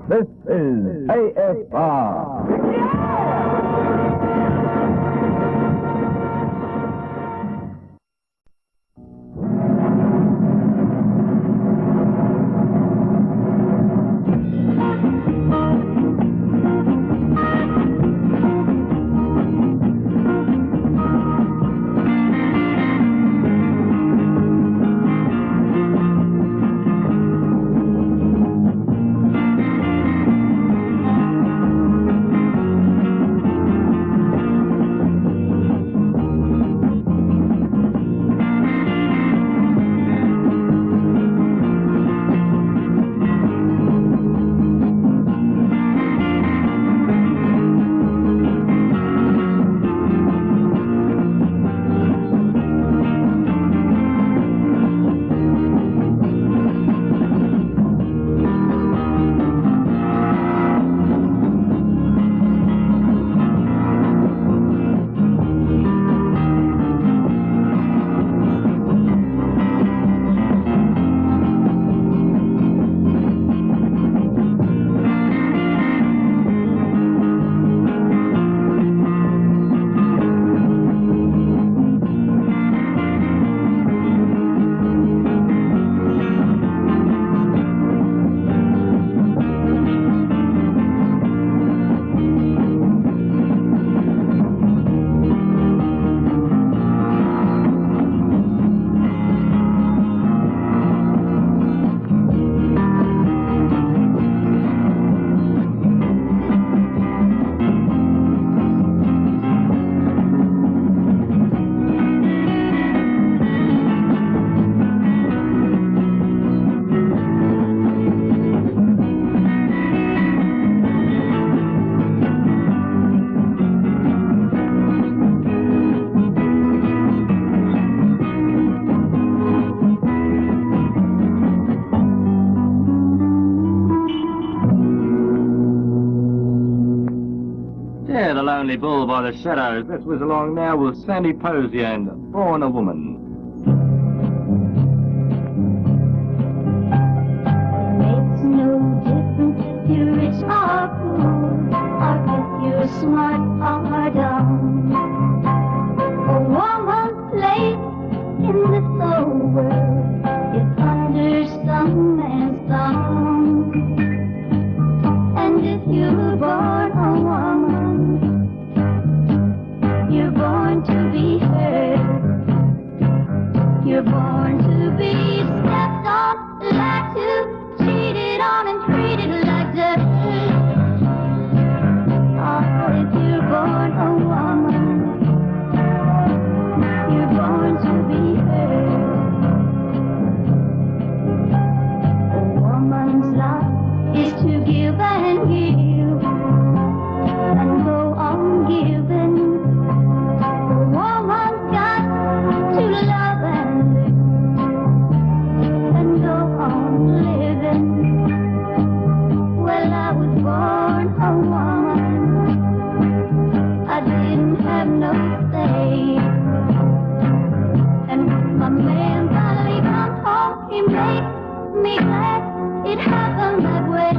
This is AFR. Yeah, the Lonely Bull by the Shadows. This was along now with Sandy Posey and Born a Woman. Makes no difference if you're rich or poor, or if you're smart or dumb. A woman's place in this whole world is under some man's thumb. And if you're born a woman, you're born to be heard. You're born to be stepped on, lied to, cheated on, and treated like dirt. Oh, if you're born a woman, you're born to be heard. A woman's life is to give and give, and go on giving. A woman's got to love and live, and go on living. Well, I was born a woman, I didn't have no say. And when my man finally comes home, he makes me glad it happened that way.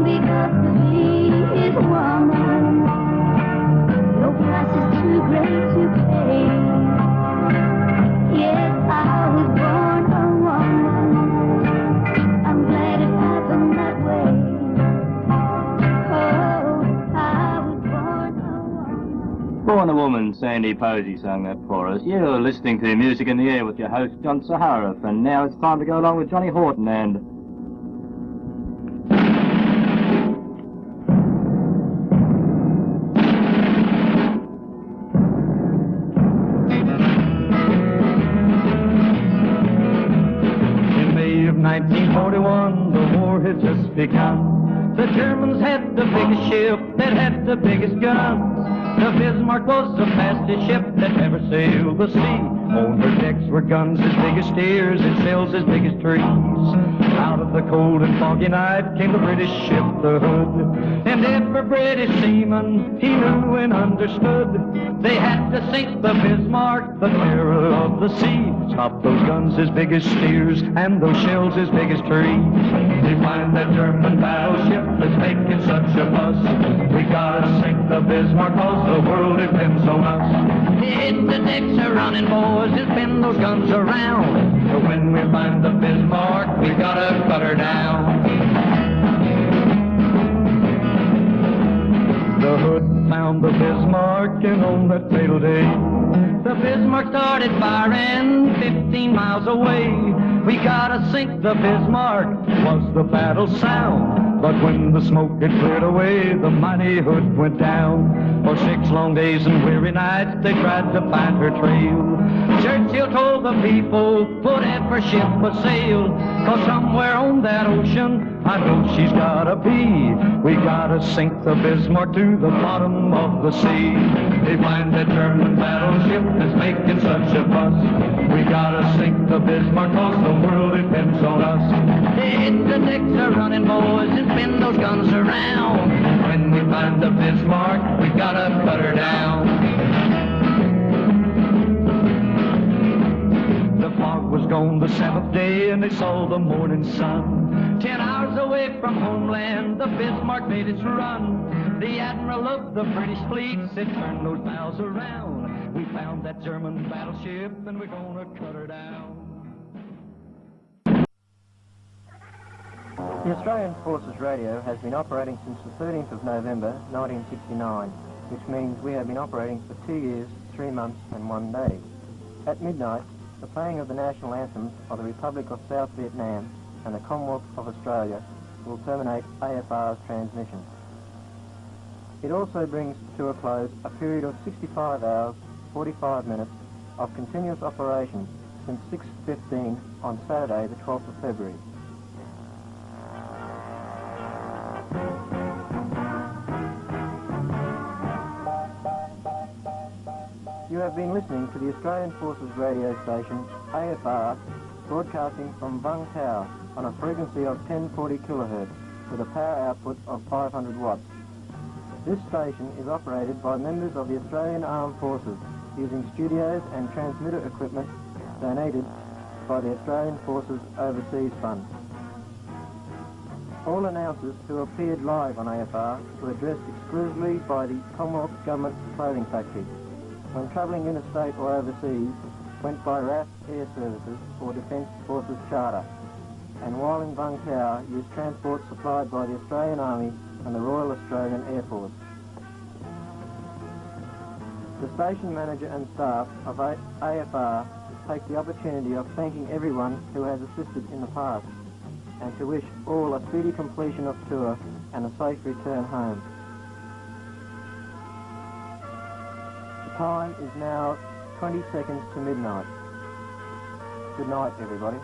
Because to be his woman, no price is too great to pay. Yes, I was born a woman, I'm glad it happened that way. Oh, I was born a woman. Born a Woman, Sandy Posey sang that for us. You're listening to Music in the Air with your host, John Sahara. And now it's time to go along with Johnny Horton and... In May of 1941, the war had just begun. The Germans had the biggest ship that had the biggest guns. The Bismarck was the fastest ship that ever sailed the sea. On her decks were guns as big as steers and sails as big as trees. Out of the cold and foggy night came the British ship, the Hood. And every British seaman, he knew and understood, they had to sink the Bismarck, the terror of the sea. Stop those guns as big as steers and those shells as big as trees. They find that German battleship that's making such a fuss. We gotta sink the Bismarck 'cause the world depends on us. Hit the decks are running, boys, and spin those guns around. But when we find the Bismarck, we gotta cut her down. The Hood found the Bismarck, and on that fatal day, the Bismarck started firing 15 miles away. We gotta sink the Bismarck, was the battle sound. But when the smoke had cleared away, the mighty Hood went down. For 6 long days and weary nights, they tried to find her trail. Churchill told the people, put every ship a sail, 'cause somewhere on that ocean, I know she's gotta be. We gotta sink the Bismarck to the bottom of the sea. They find that German battleship is making such a fuss. We gotta sink the Bismarck 'cause the world depends on us. Hit the decks are running, boys, and spin those guns around. When we find the Bismarck, we gotta cut her down. The fog was gone the 7th day, and they saw the morning sun. 10 hours away from homeland, the Bismarck made its run. The admiral of the British fleet said, turn those bows around. We found that German battleship, and we're gonna cut her down. The Australian Forces Radio has been operating since the 13th of November 1969, which means we have been operating for 2 years, 3 months and 1 day. At midnight, the playing of the national anthems of the Republic of South Vietnam and the Commonwealth of Australia will terminate AFR's transmission. It also brings to a close a period of 65 hours, 45 minutes of continuous operation since 6:15 on Saturday the 12th of February. You have been listening to the Australian Forces radio station, AFR, broadcasting from Vung Tau on a frequency of 1040 kHz with a power output of 500 watts. This station is operated by members of the Australian Armed Forces using studios and transmitter equipment donated by the Australian Forces Overseas Fund. All announcers who appeared live on AFR were addressed exclusively by the Commonwealth Government Clothing Factory. When travelling interstate or overseas, went by RAF Air Services or Defence Forces Charter, and while in Vung Tau, used transport supplied by the Australian Army and the Royal Australian Air Force. The station manager and staff of AFR take the opportunity of thanking everyone who has assisted in the past, and to wish all a speedy completion of tour and a safe return home. The time is now 20 seconds to midnight. Good night, everybody.